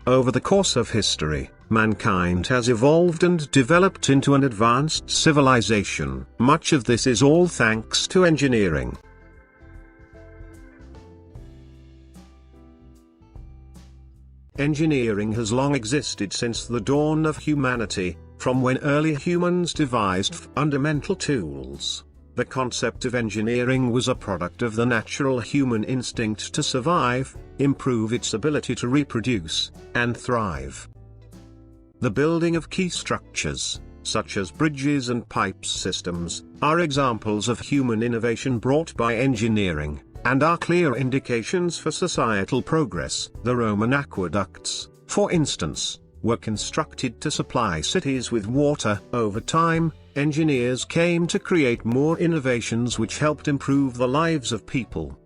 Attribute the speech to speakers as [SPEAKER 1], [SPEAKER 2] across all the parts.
[SPEAKER 1] Over the course of history, mankind has evolved and developed into an advanced civilization. Much of this is all thanks to engineering. Engineering has long existed since the dawn of humanity, from when early humans devised fundamental tools. The concept of engineering was a product of the natural human instinct to survive, improve its ability to reproduce, and thrive. The building of key structures, such as bridges and pipe systems, are examples of human innovation brought by engineering, and are clear indications for societal progress. The Roman aqueducts, for instance, were constructed to supply cities with water. Over time, engineers came to create more innovations which helped improve the lives of people.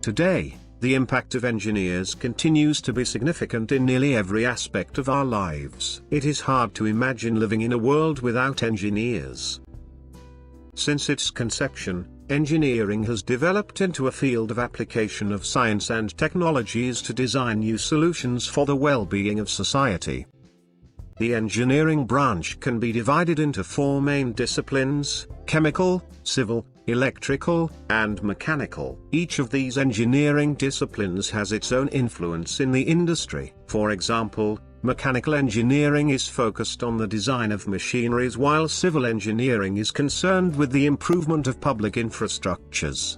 [SPEAKER 1] Today, the impact of engineers continues to be significant in nearly every aspect of our lives. It is hard to imagine living in a world without engineers. Since its conception, engineering has developed into a field of application of science and technologies to design new solutions for the well-being of society. The engineering branch can be divided into four main disciplines: chemical, civil, electrical, and mechanical. Each of these engineering disciplines has its own influence in the industry. For example, mechanical engineering is focused on the design of machineries, while civil engineering is concerned with the improvement of public infrastructures.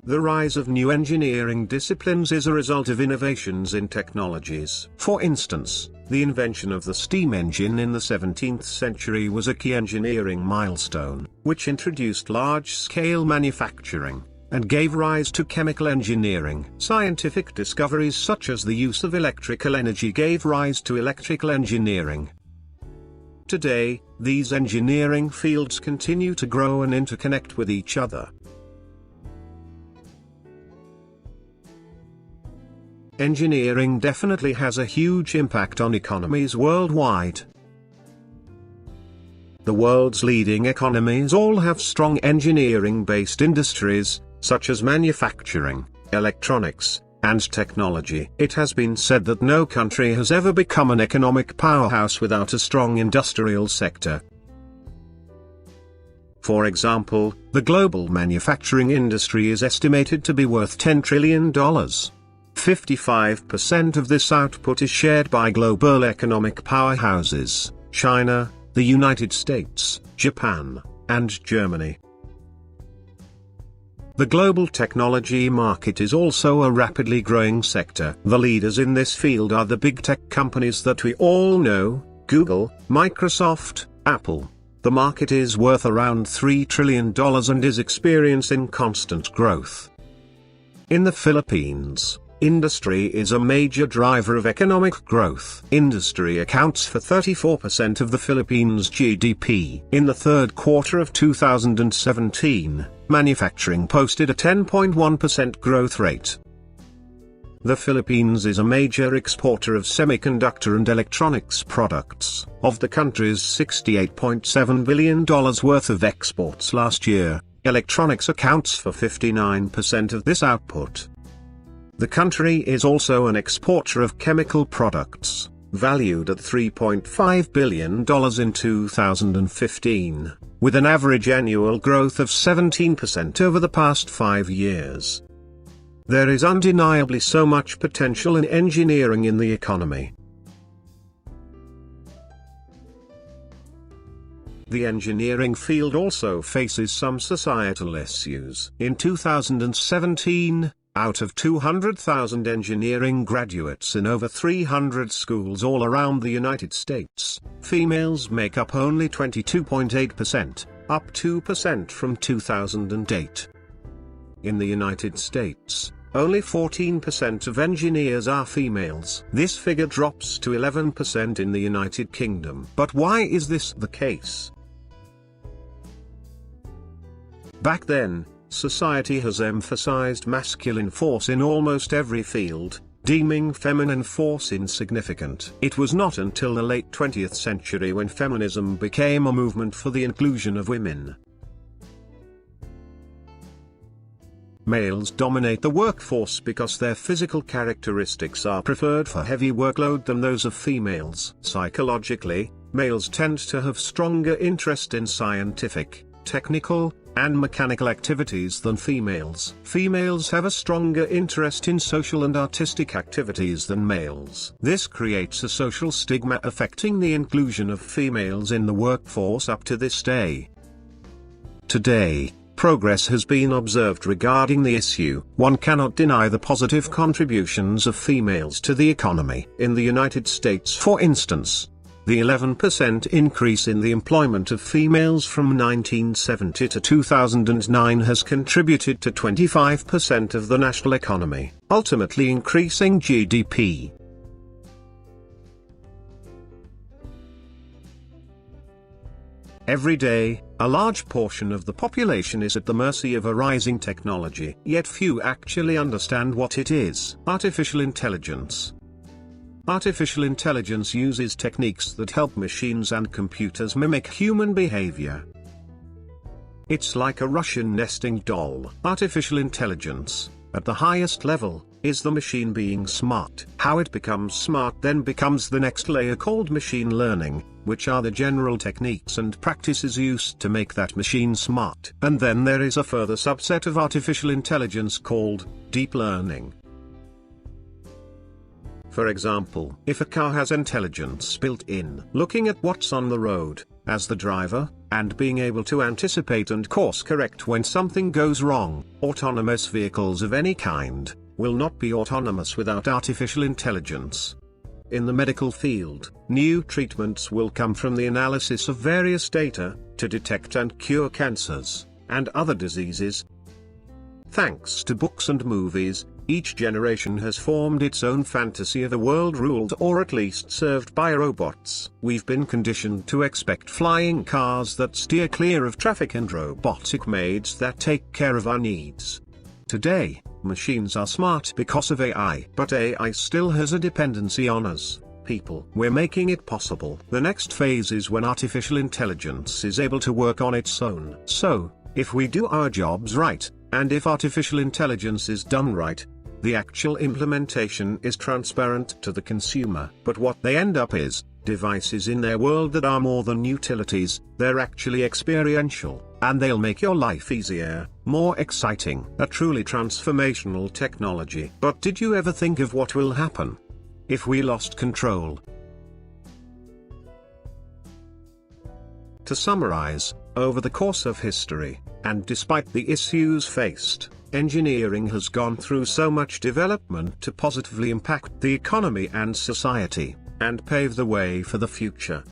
[SPEAKER 1] The rise of new engineering disciplines is a result of innovations in technologies. For instance, the invention of the steam engine in the 17th century was a key engineering milestone, which introduced large-scale manufacturing, and gave rise to chemical engineering. Scientific discoveries such as the use of electrical energy gave rise to electrical engineering. Today, these engineering fields continue to grow and interconnect with each other. Engineering definitely has a huge impact on economies worldwide. The world's leading economies all have strong engineering-based industries, such as manufacturing, electronics, and technology. It has been said that no country has ever become an economic powerhouse without a strong industrial sector. For example, the global manufacturing industry is estimated to be worth $10 trillion. 55% of this output is shared by global economic powerhouses: China, the United States, Japan, and Germany. The global technology market is also a rapidly growing sector. The leaders in this field are the big tech companies that we all know: Google, Microsoft, Apple. The market is worth around $3 trillion and is experiencing constant growth. In the Philippines, industry is a major driver of economic growth. Industry accounts for 34% of the Philippines' GDP. In the third quarter of 2017, manufacturing posted a 10.1% growth rate. The Philippines is a major exporter of semiconductor and electronics products. Of the country's $68.7 billion worth of exports last year, electronics accounts for 59% of this output. The country is also an exporter of chemical products, valued at $3.5 billion in 2015, with an average annual growth of 17% over the past 5 years. There is undeniably so much potential in engineering in the economy. The engineering field also faces some societal issues. In 2017, out of 200,000 engineering graduates in over 300 schools all around the United States, females make up only 22.8%, up 2% from 2008. In the United States, only 14% of engineers are females. This figure drops to 11% in the United Kingdom. But why is this the case? Back then, society has emphasized masculine force in almost every field, deeming feminine force insignificant. It was not until the late 20th century when feminism became a movement for the inclusion of women. Males dominate the workforce because their physical characteristics are preferred for heavy workload than those of females. Psychologically, males tend to have stronger interest in scientific, technical, and mechanical activities than females. Females have a stronger interest in social and artistic activities than males. This creates a social stigma affecting the inclusion of females in the workforce up to this day. Today, progress has been observed regarding the issue. One cannot deny the positive contributions of females to the economy. In the United States, for instance, the 11% increase in the employment of females from 1970 to 2009 has contributed to 25% of the national economy, ultimately increasing GDP. Every day, a large portion of the population is at the mercy of a rising technology, yet few actually understand what it is. Artificial intelligence. Artificial intelligence uses techniques that help machines and computers mimic human behavior. It's like a Russian nesting doll. Artificial intelligence, at the highest level, is the machine being smart. How it becomes smart then becomes the next layer called machine learning, which are the general techniques and practices used to make that machine smart. And then there is a further subset of artificial intelligence called deep learning. For example, if a car has intelligence built in, looking at what's on the road, as the driver, and being able to anticipate and course correct when something goes wrong, autonomous vehicles of any kind will not be autonomous without artificial intelligence. In the medical field, new treatments will come from the analysis of various data to detect and cure cancers and other diseases. Thanks to books and movies, each generation has formed its own fantasy of a world ruled or at least served by robots. We've been conditioned to expect flying cars that steer clear of traffic and robotic maids that take care of our needs. Today, machines are smart because of AI, but AI still has a dependency on us, people. We're making it possible. The next phase is when artificial intelligence is able to work on its own. So, if we do our jobs right, and if artificial intelligence is done right, the actual implementation is transparent to the consumer. But what they end up is devices in their world that are more than utilities, they're actually experiential, and they'll make your life easier, more exciting. A truly transformational technology. But did you ever think of what will happen if we lost control? To summarize, over the course of history, and despite the issues faced, engineering has gone through so much development to positively impact the economy and society, and pave the way for the future.